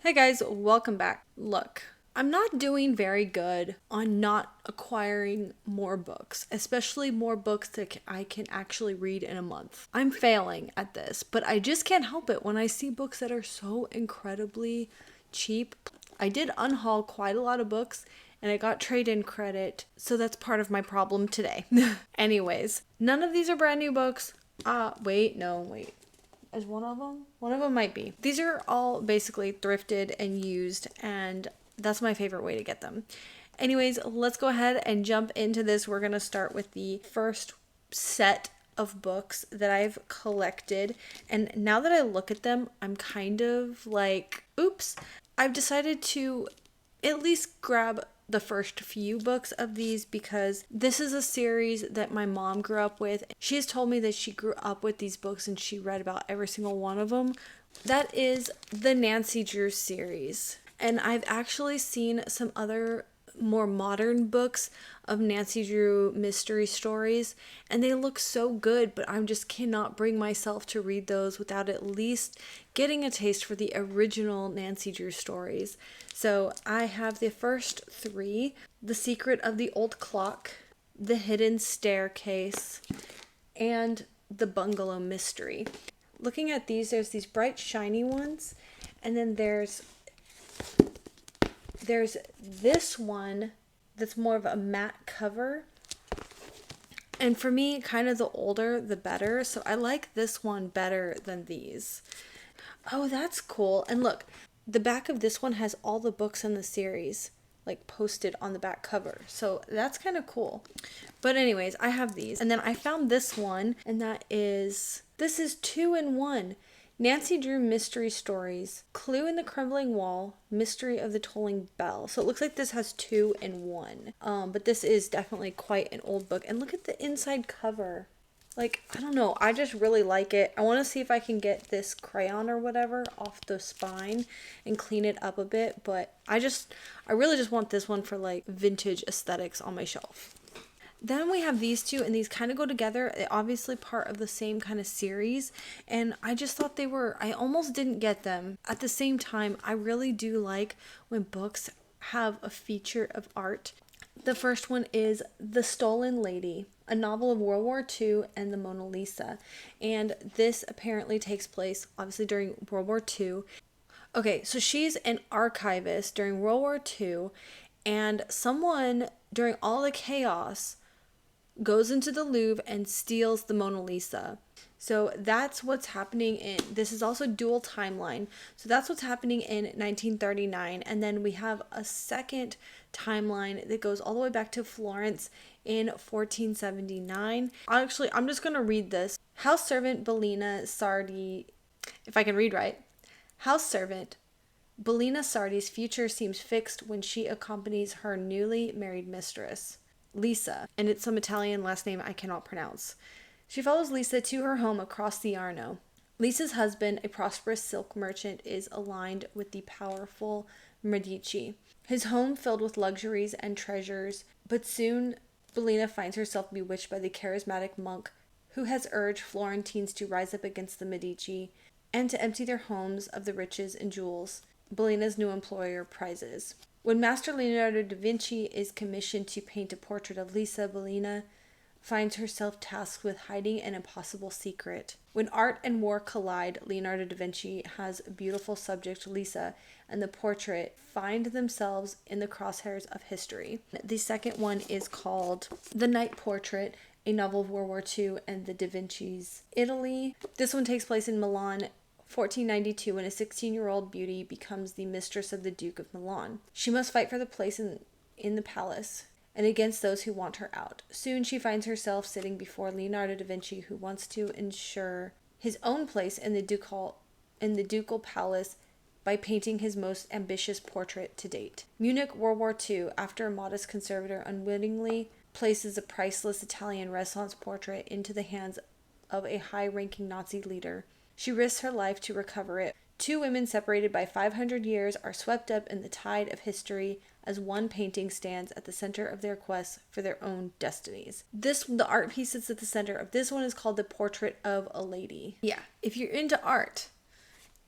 Hey guys, welcome back. Look, I'm not doing very good on not acquiring more books, especially more books that I can actually read in a month. I'm failing at this, but I just can't help it when I see books that are so incredibly cheap. I did unhaul quite a lot of books and I got trade-in credit, so that's part of my problem today. Anyways, none of these are brand new books. Wait. Is one of them? One of them might be. These are all basically thrifted and used, and that's my favorite way to get them. Anyways, let's go ahead and jump into this. We're going to start with the first set of books that I've collected. And now that I look at them, I'm kind of like, oops. I've decided to at least grab the first few books of these because this is a series that my mom grew up with. She has told me that she grew up with these books and she read about every single one of them. That is the Nancy Drew series. And I've actually seen some other more modern books of Nancy Drew mystery stories, and they look so good, but I just cannot bring myself to read those without at least getting a taste for the original Nancy Drew stories. So I have the first three: The Secret of the Old Clock, The Hidden Staircase, and The Bungalow Mystery. Looking at these, there's these bright shiny ones, and then there's this one that's more of a matte cover. And for me, kind of the older, the better. So I like this one better than these. Oh, that's cool. And look, the back of this one has all the books in the series, like posted on the back cover. So that's kind of cool. But anyways, I have these. And then I found this one, and this is 2-in-1. Nancy Drew Mystery Stories, Clue in the Crumbling Wall, Mystery of the Tolling Bell. So it looks like this has 2-in-1. But this is definitely quite an old book. And look at the inside cover. Like, I don't know. I just really like it. I want to see if I can get this crayon or whatever off the spine and clean it up a bit. But I really just want this one for like vintage aesthetics on my shelf. Then we have these two, and these kind of go together. They're obviously part of the same kind of series, and I just thought I almost didn't get them. At the same time, I really do like when books have a feature of art. The first one is The Stolen Lady, a novel of World War II and the Mona Lisa. And this apparently takes place, obviously, during World War II. Okay, so she's an archivist during World War II, and someone, during all the chaos, goes into the Louvre and steals the Mona Lisa. So that's what's happening this is also dual timeline. So that's what's happening in 1939. And then we have a second timeline that goes all the way back to Florence in 1479. Actually, I'm just going to read this. House servant Bellina Sardi, if I can read right. House servant Bellina Sardi's future seems fixed when she accompanies her newly married mistress, Lisa, and it's some Italian last name I cannot pronounce. She follows Lisa to her home across the Arno. Lisa's husband, a prosperous silk merchant, is aligned with the powerful Medici. His home filled with luxuries and treasures, but soon Bellina finds herself bewitched by the charismatic monk who has urged Florentines to rise up against the Medici and to empty their homes of the riches and jewels Bellina's new employer prizes. When Master Leonardo da Vinci is commissioned to paint a portrait of Lisa, Bellina finds herself tasked with hiding an impossible secret. When art and war collide, Leonardo da Vinci has a beautiful subject, Lisa, and the portrait find themselves in the crosshairs of history. The second one is called The Night Portrait, a novel of World War II and the Da Vinci's Italy. This one takes place in Milan, 1492, when a 16-year-old beauty becomes the mistress of the Duke of Milan. She must fight for the place in the palace and against those who want her out. Soon she finds herself sitting before Leonardo da Vinci, who wants to ensure his own place in the ducal palace by painting his most ambitious portrait to date. Munich, World War II, after a modest conservator unwittingly places a priceless Italian Renaissance portrait into the hands of a high-ranking Nazi leader, she risks her life to recover it. Two women separated by 500 years are swept up in the tide of history as one painting stands at the center of their quest for their own destinies. The art piece that's at the center of this one is called The Portrait of a Lady. Yeah, if you're into art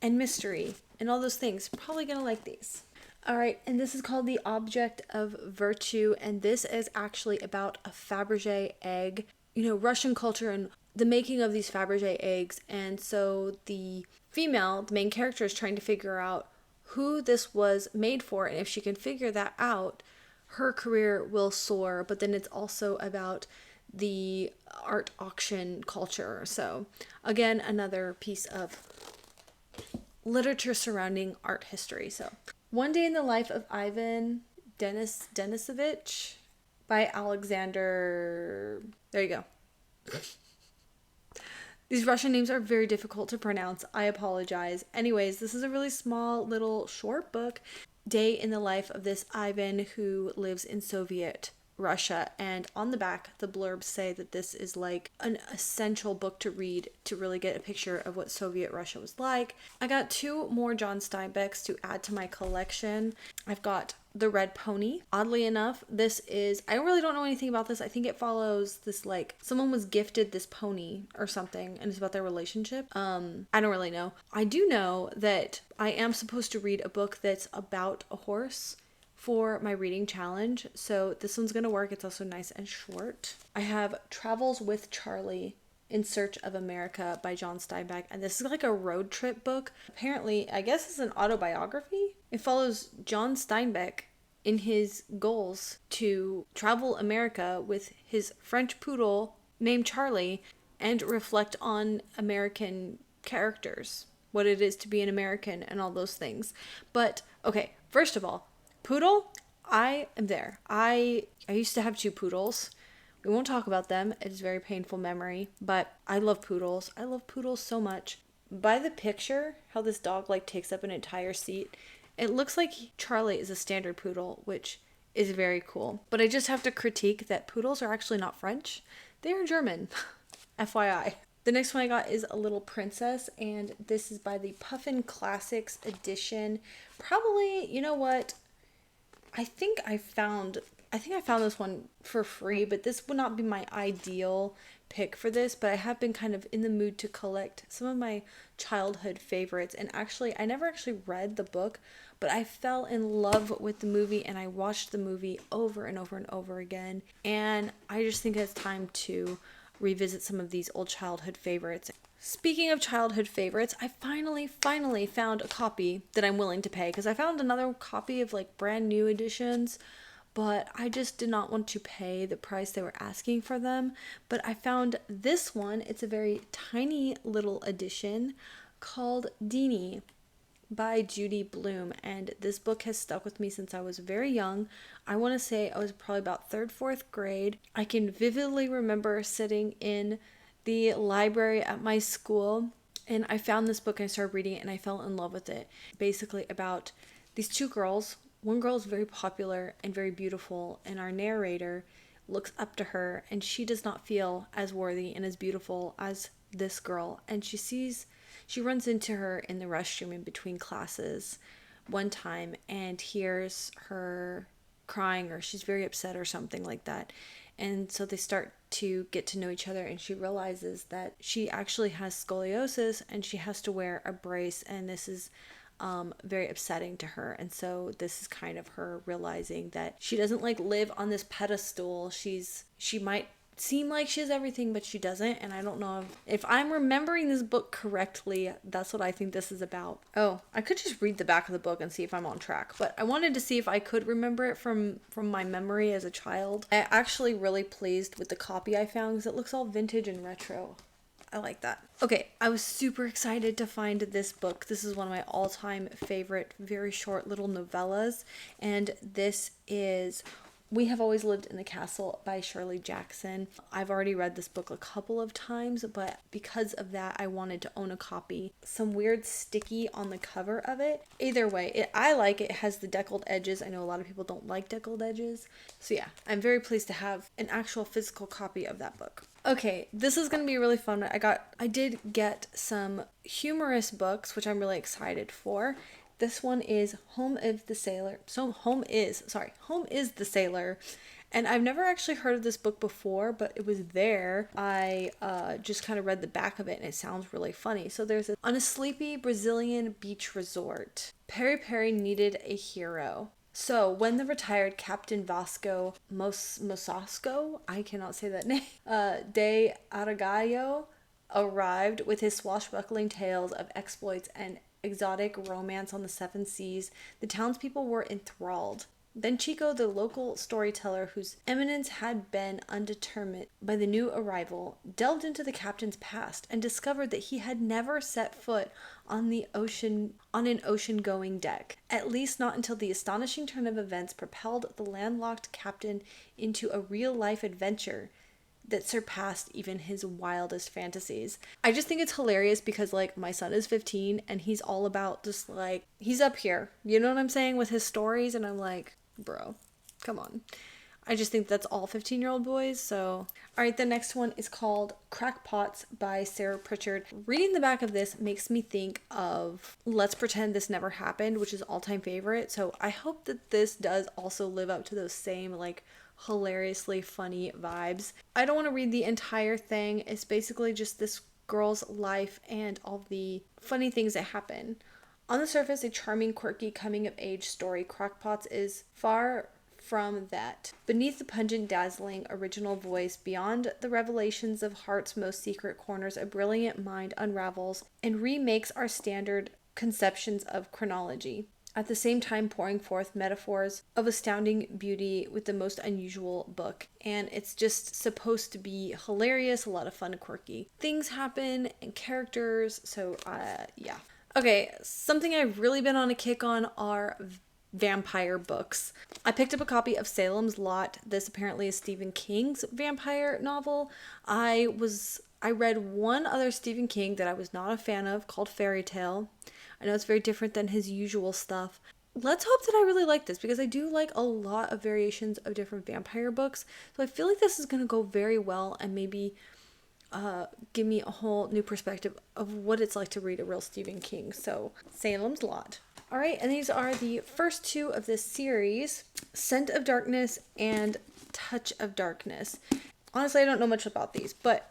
and mystery and all those things. Probably gonna like these. All right, and this is called The Object of Virtue, and this is actually about a Fabergé egg. You know, Russian culture and the making of these Fabergé eggs, and so the female, the main character, is trying to figure out who this was made for, and if she can figure that out, her career will soar. But then it's also about the art auction culture. So again, another piece of literature surrounding art history. So One Day in the Life of Ivan Denisovich by Alexander. There you go. These Russian names are very difficult to pronounce. I apologize. Anyways, this is a really small little short book. Day in the life of this Ivan who lives in Soviet Russia. And on the back, the blurbs say that this is like an essential book to read to really get a picture of what Soviet Russia was like. I got 2 more John Steinbecks to add to my collection. I've got The Red Pony. Oddly enough, this is, I really don't know anything about this. I think it follows this, like, someone was gifted this pony or something, and it's about their relationship. I don't really know. I do know that I am supposed to read a book that's about a horse for my reading challenge, so this one's gonna work. It's also nice and short. I have Travels with Charlie in Search of America by John Steinbeck, and this is like a road trip book. Apparently, I guess it's an autobiography. It follows John Steinbeck in his goals to travel America with his French poodle named Charlie and reflect on American characters, what it is to be an American and all those things. But okay, first of all, poodle, I am there. I used to have 2 poodles. We won't talk about them. It is a very painful memory, but I love poodles. I love poodles so much. By the picture, how this dog like takes up an entire seat, it looks like Charlie is a standard poodle, which is very cool. But I just have to critique that poodles are actually not French. They are German. FYI. The next one I got is A Little Princess, and this is by the Puffin Classics edition. Probably, you know what? I think I found this one for free, but this would not be my ideal pick for this, but I have been kind of in the mood to collect some of my childhood favorites. And actually, I never actually read the book, but I fell in love with the movie, and I watched the movie over and over and over again. And I just think it's time to revisit some of these old childhood favorites. Speaking of childhood favorites, I finally found a copy that I'm willing to pay, because I found another copy of like brand new editions, but I just did not want to pay the price they were asking for them. But I found this one. It's a very tiny little edition called Deanie by Judy Blume, and this book has stuck with me since I was very young. I want to say I was probably about 3rd, 4th grade. I can vividly remember sitting in the library at my school, and I found this book and I started reading it, and I fell in love with it. Basically about these 2 girls. One girl is very popular and very beautiful, and our narrator looks up to her, and she does not feel as worthy and as beautiful as this girl. And she runs into her in the restroom in between classes one time and hears her crying, or she's very upset or something like that. And so they start to get to know each other, and she realizes that she actually has scoliosis and she has to wear a brace, and this is very upsetting to her. And so this is kind of her realizing that she doesn't like live on this pedestal. She might seem like she has everything, but she doesn't. And I don't know if I'm remembering this book correctly. That's what I think this is about. Oh, I could just read the back of the book and see if I'm on track, but I wanted to see if I could remember it from my memory as a child. I'm actually really pleased with the copy I found because it looks all vintage and retro. I like that. Okay, I was super excited to find this book. This is one of my all-time favorite, very short little novellas, and this is We Have Always Lived in the Castle by Shirley Jackson. I've already read this book a couple of times, but because of that, I wanted to own a copy. Some weird sticky on the cover of it. Either way, I like it. It has the deckled edges. I know a lot of people don't like deckled edges. So yeah, I'm very pleased to have an actual physical copy of that book. Okay, this is going to be really fun. I did get some humorous books, which I'm really excited for. This one is Home is the Sailor, And I've never actually heard of this book before, but it was there. I just kind of read the back of it and it sounds really funny. So there's on a sleepy Brazilian beach resort, Peri Peri needed a hero. So when the retired Captain Vasco Mosasco, I cannot say that name, de Aragayo arrived with his swashbuckling tales of exploits and exotic romance on the seven seas, the townspeople were enthralled. Then Chico, the local storyteller whose eminence had been undetermined by the new arrival, delved into the captain's past and discovered that he had never set foot on an ocean-going deck, at least not until the astonishing turn of events propelled the landlocked captain into a real-life adventure that surpassed even his wildest fantasies. I just think it's hilarious because, like, my son is 15 and he's all about just, like, he's up here, you know what I'm saying, with his stories, and I'm like, bro, come on. I just think that's all 15-year-old boys, so. Alright, the next one is called Crackpots by Sarah Pritchard. Reading the back of this makes me think of Let's Pretend This Never Happened, which is all-time favorite, so I hope that this does also live up to those same, like, hilariously funny vibes. I don't want to read the entire thing. It's basically just this girl's life and all the funny things that happen. On the surface, a charming, quirky, coming-of-age story, Crackpots is far from that. Beneath the pungent, dazzling, original voice, beyond the revelations of heart's most secret corners, a brilliant mind unravels and remakes our standard conceptions of chronology, at the same time pouring forth metaphors of astounding beauty with the most unusual book. And it's just supposed to be hilarious, a lot of fun and quirky things happen, and characters, so yeah. Okay, something I've really been on a kick on are vampire books. I picked up a copy of Salem's Lot. This apparently is Stephen King's vampire novel. I read one other Stephen King that I was not a fan of called Fairy Tale. I know it's very different than his usual stuff. Let's hope that I really like this because I do like a lot of variations of different vampire books. So I feel like this is going to go very well and maybe give me a whole new perspective of what it's like to read a real Stephen King. So Salem's Lot. All right, and these are the first two of this series, Scent of Darkness and Touch of Darkness. Honestly, I don't know much about these, but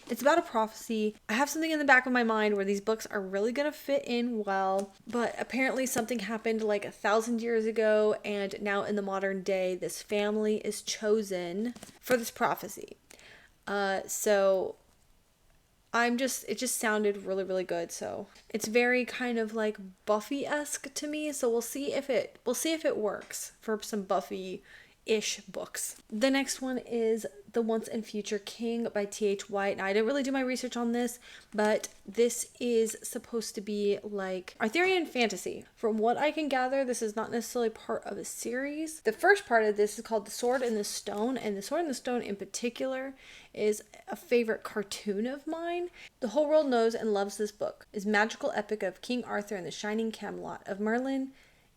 it's about a prophecy. I have something in the back of my mind where these books are really going to fit in well, but apparently something happened like 1,000 years ago, and now in the modern day, this family is chosen for this prophecy. So it just sounded really, really good. So it's very kind of like Buffy-esque to me. So we'll see if it works for some Buffy-ish books. The next one is The Once and Future King by T.H. White. Now, I didn't really do my research on this, but this is supposed to be like Arthurian fantasy. From what I can gather, this is not necessarily part of a series. The first part of this is called The Sword and the Stone, and The Sword and the Stone in particular is a favorite cartoon of mine. The whole world knows and loves this book. It's magical epic of King Arthur and the Shining Camelot, of Merlin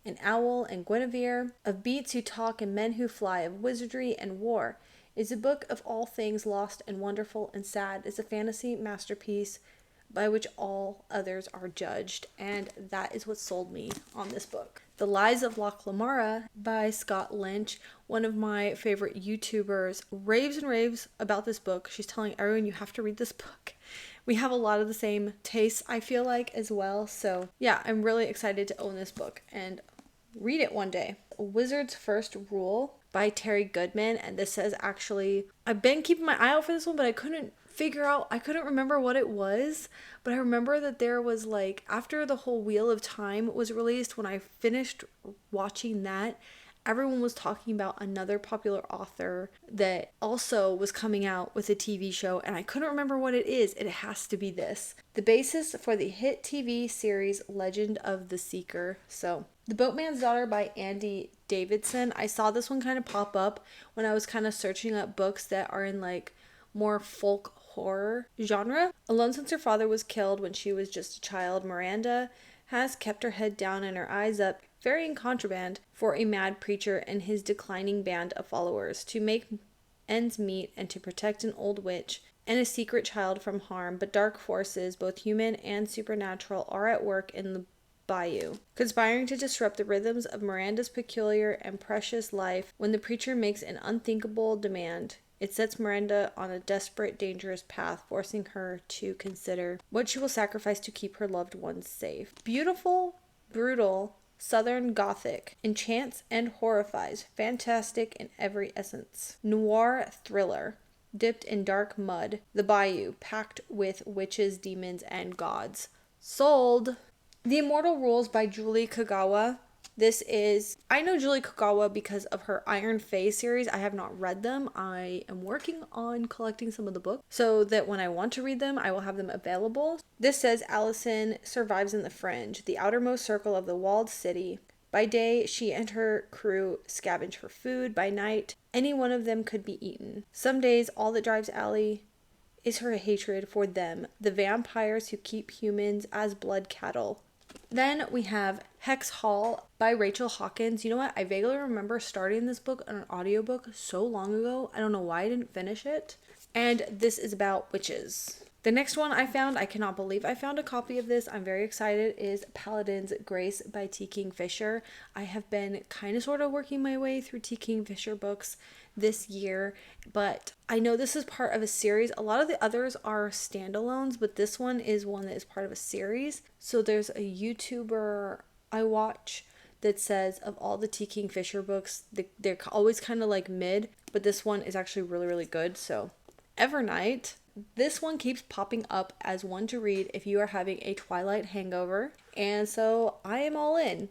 and Owl and Guinevere, of beasts who talk and men who fly, of wizardry and war. It's a book of all things lost and wonderful and sad. It's a fantasy masterpiece by which all others are judged, and that is what sold me on this book. The Lies of Loch Lamara by Scott Lynch. One of my favorite YouTubers raves and raves about this book. She's telling everyone you have to read this book. We have a lot of the same tastes, I feel like, as well. So yeah, I'm really excited to own this book and read it one day. Wizard's First Rule by Terry Goodman. And this says, actually, I've been keeping my eye out for this one, but I couldn't remember what it was. But I remember that there was, like, after the whole Wheel of Time was released, when I finished watching that, everyone was talking about another popular author that also was coming out with a TV show, and I couldn't remember what it is. It has to be this. The basis for the hit TV series Legend of the Seeker. So, The Boatman's Daughter by Andy Davidson. I saw this one kind of pop up when I was kind of searching up books that are in, like, more folk horror genre. Alone since her father was killed when she was just a child, Miranda has kept her head down and her eyes up, ferrying contraband for a mad preacher and his declining band of followers to make ends meet and to protect an old witch and a secret child from harm. But dark forces, both human and supernatural, are at work in the Bayou, conspiring to disrupt the rhythms of Miranda's peculiar and precious life. When the preacher makes an unthinkable demand, it sets Miranda on a desperate, dangerous path, forcing her to consider what she will sacrifice to keep her loved ones safe. Beautiful, brutal, Southern Gothic, enchants and horrifies, fantastic in every essence. Noir thriller, dipped in dark mud, the bayou, packed with witches, demons, and gods. Sold! The Immortal Rules by Julie Kagawa. I know Julie Kagawa because of her Iron Fae series. I have not read them. I am working on collecting some of the books so that when I want to read them, I will have them available. This says Allison survives in the fringe, the outermost circle of the walled city. By day, she and her crew scavenge for food. By night, any one of them could be eaten. Some days, all that drives Allie is her hatred for them, the vampires who keep humans as blood cattle. Then we have Hex Hall by Rachel Hawkins. You know what? I vaguely remember starting this book on an audiobook so long ago. I don't know why I didn't finish it. And this is about witches. The next one I found, I cannot believe I found a copy of this. I'm very excited, is Paladin's Grace by T. Kingfisher. I have been kind of sort of working my way through T. Kingfisher books this year, but I know this is part of a series. A lot of the others are standalones, but this one is one that is part of a series. So there's a YouTuber I watch that says of all the T. Kingfisher books, they're always kind of like mid, but this one is actually really, really good. So Evernight. This one keeps popping up as one to read if you are having a Twilight hangover, and so I am all in.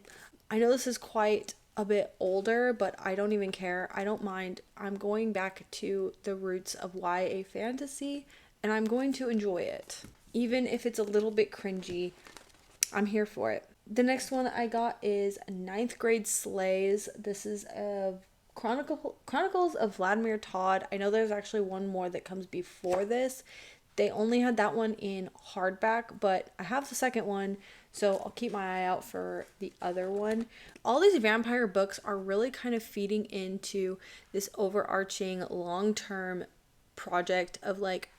I know this is quite a bit older, but I don't even care. I don't mind. I'm going back to the roots of YA fantasy, and I'm going to enjoy it. Even if it's a little bit cringy, I'm here for it. The next one I got is Ninth Grade Slays. This is a Chronicles of Vladimir Todd. I know there's actually one more that comes before this. They only had that one in hardback, but I have the second one, so I'll keep my eye out for the other one. All these vampire books are really kind of feeding into this overarching long-term project of like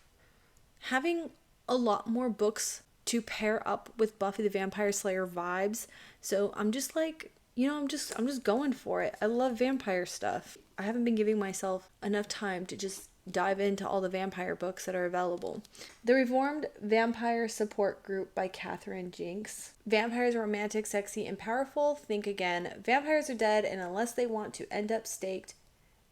having a lot more books to pair up with Buffy the Vampire Slayer vibes. So I'm just like, I'm just going for it. I love vampire stuff. I haven't been giving myself enough time to just dive into all the vampire books that are available. The Reformed Vampire Support Group by Katherine Jinks. Vampires are romantic, sexy, and powerful. Think again. Vampires are dead, and unless they want to end up staked,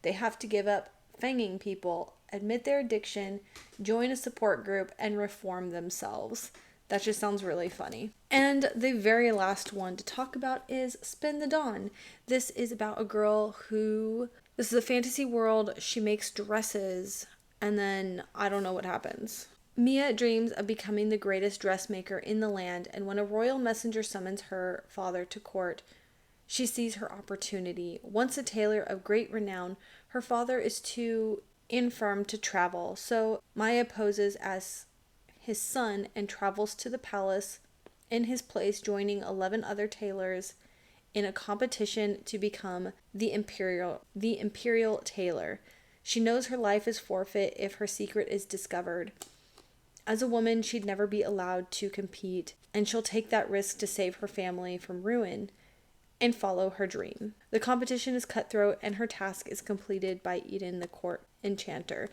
they have to give up fanging people, admit their addiction, join a support group, and reform themselves. That just sounds really funny. And the very last one to talk about is Spend the Dawn. This is about a girl this is a fantasy world. She makes dresses, and then I don't know what happens. Mia dreams of becoming the greatest dressmaker in the land, and when a royal messenger summons her father to court, she sees her opportunity. Once a tailor of great renown, her father is too infirm to travel, so Maya poses as his son and travels to the palace in his place, joining 11 other tailors in a competition to become the imperial tailor. She knows her life is forfeit if her secret is discovered. As a woman, she'd never be allowed to compete, and she'll take that risk to save her family from ruin and follow her dream. The competition is cutthroat, and her task is completed by Eden, the court enchanter.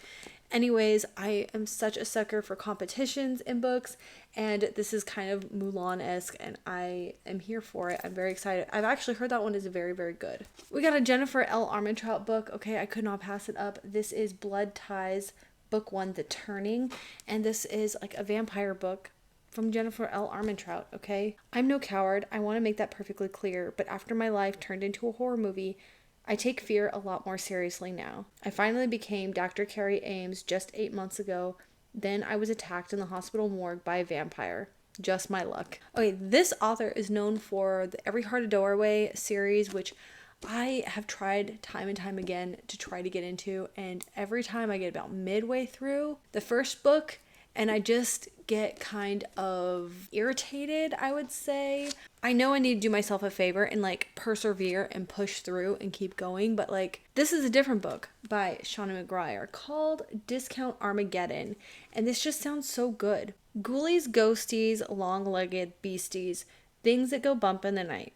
Anyways, I am such a sucker for competitions in books, and this is kind of Mulan-esque, and I am here for it. I'm very excited. I've actually heard that one is very, very good. We got a Jennifer L. Armentrout book. Okay, I could not pass it up. This is Blood Ties, Book 1, The Turning, and this is like a vampire book from Jennifer L. Armentrout, okay? I'm no coward. I want to make that perfectly clear, but after my life turned into a horror movie, I take fear a lot more seriously now. I finally became Dr. Carrie Ames just 8 months ago. Then I was attacked in the hospital morgue by a vampire. Just my luck. Okay, this author is known for the Every Heart a Doorway series, which I have tried time and time again to try to get into, and every time I get about midway through the first book, and I just get kind of irritated, I would say. I know I need to do myself a favor and like persevere and push through and keep going, but like this is a different book by Shauna McGuire called Discount Armageddon, and this just sounds so good. Ghoulies, ghosties, long-legged beasties, things that go bump in the night.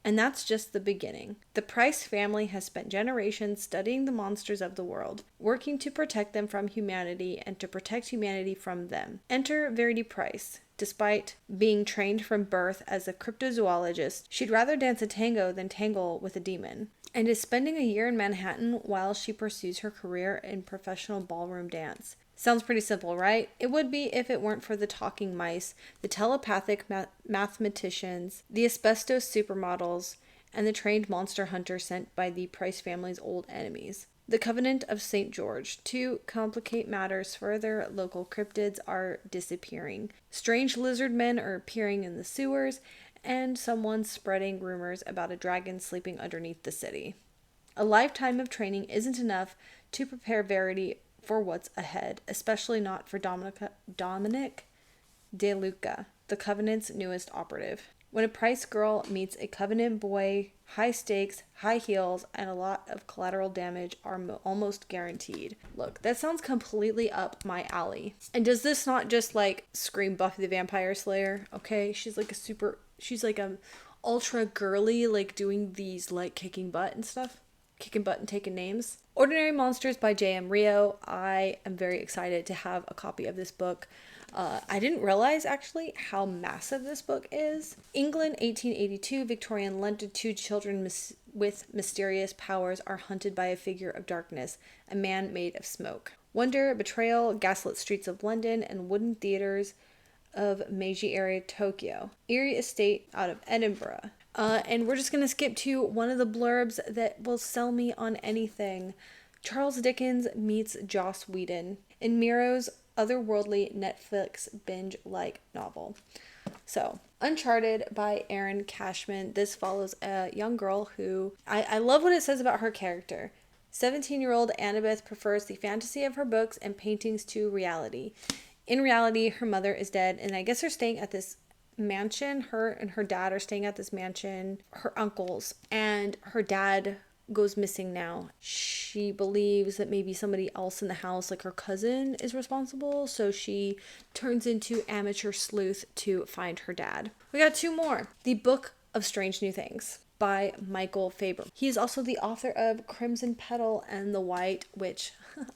And that's just the beginning. The Price family has spent generations studying the monsters of the world, working to protect them from humanity and to protect humanity from them. Enter Verity Price. Despite being trained from birth as a cryptozoologist, she'd rather dance a tango than tangle with a demon, and is spending a year in Manhattan while she pursues her career in professional ballroom dance. Sounds pretty simple, right? It would be if it weren't for the talking mice, the telepathic mathematicians, the asbestos supermodels, and the trained monster hunter sent by the Price family's old enemies. The Covenant of St. George. To complicate matters further, local cryptids are disappearing. Strange lizard men are appearing in the sewers, and someone's spreading rumors about a dragon sleeping underneath the city. A lifetime of training isn't enough to prepare Verity for what's ahead, especially not for Dominic DeLuca, the Covenant's newest operative. When a Price girl meets a Covenant boy, high stakes, high heels, and a lot of collateral damage are almost guaranteed. Look, that sounds completely up my alley. And does this not just like scream Buffy the Vampire Slayer? Okay, she's like a ultra girly, like doing these like kicking butt and stuff. Kicking butt and taking names. Ordinary Monsters by J.M. Rio. I am very excited to have a copy of this book. I didn't realize actually how massive this book is. England, 1882, Victorian London, two children with mysterious powers are hunted by a figure of darkness, a man made of smoke. Wonder, betrayal, gaslit streets of London, and wooden theaters of Meiji area Tokyo. Eerie estate out of Edinburgh. And we're just going to skip to one of the blurbs that will sell me on anything. Charles Dickens meets Joss Whedon in Miro's otherworldly Netflix binge-like novel. So, Uncharted by Erin Cashman. This follows a young girl who, I love what it says about her character. 17-year-old Annabeth prefers the fantasy of her books and paintings to reality. In reality, her mother is dead, and I guess they're staying at this mansion. Her and her dad are staying at this mansion, her uncles, and her dad goes missing now. She believes that maybe somebody else in the house, like her cousin, is responsible, so she turns into amateur sleuth to find her dad. We got two more. The Book of Strange New Things by Michael Faber. He is also the author of Crimson Petal and The White Witch.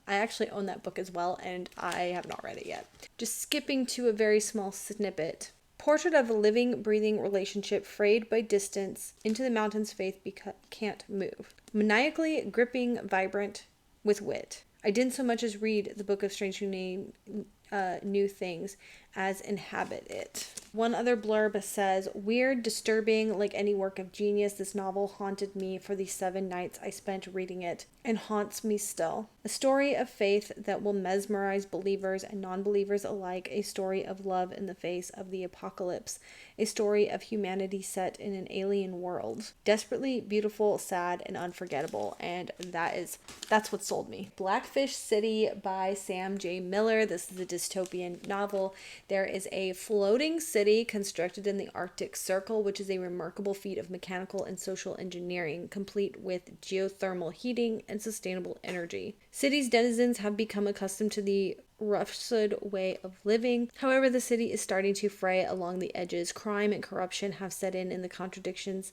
I actually own that book as well, and I have not read it yet. Just skipping to a very small snippet. Portrait of a living, breathing relationship frayed by distance. Into the mountains faith can't move. Maniacally gripping, vibrant with wit. I didn't so much as read the Book of Strange New Things as inhabit it. One other blurb says, weird, disturbing, like any work of genius, this novel haunted me for the 7 nights I spent reading it, and haunts me still. A story of faith that will mesmerize believers and non-believers alike, a story of love in the face of the apocalypse, a story of humanity set in an alien world. Desperately beautiful, sad, and unforgettable, and that's what sold me. Blackfish City by Sam J. Miller. This is a dystopian novel. There is a floating city constructed in the Arctic Circle, which is a remarkable feat of mechanical and social engineering, complete with geothermal heating and sustainable energy. City's denizens have become accustomed to the roughshod way of living. However, the city is starting to fray along the edges. Crime and corruption have set in the contradictions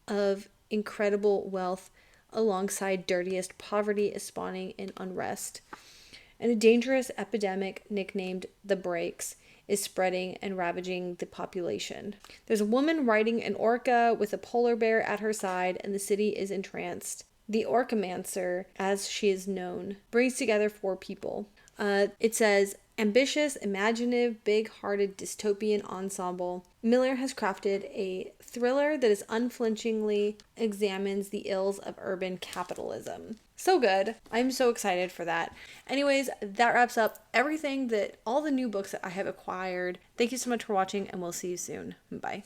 of incredible wealth alongside dirtiest poverty is spawning in unrest. And a dangerous epidemic nicknamed the Breaks is spreading and ravaging the population. There's a woman riding an orca with a polar bear at her side, and the city is entranced. The Orcamancer, as she is known, brings together 4 people. It says, ambitious, imaginative, big-hearted dystopian ensemble. Miller has crafted a thriller that is unflinchingly examines the ills of urban capitalism. So good. I'm so excited for that. Anyways, that wraps up all the new books that I have acquired. Thank you so much for watching, and we'll see you soon. Bye.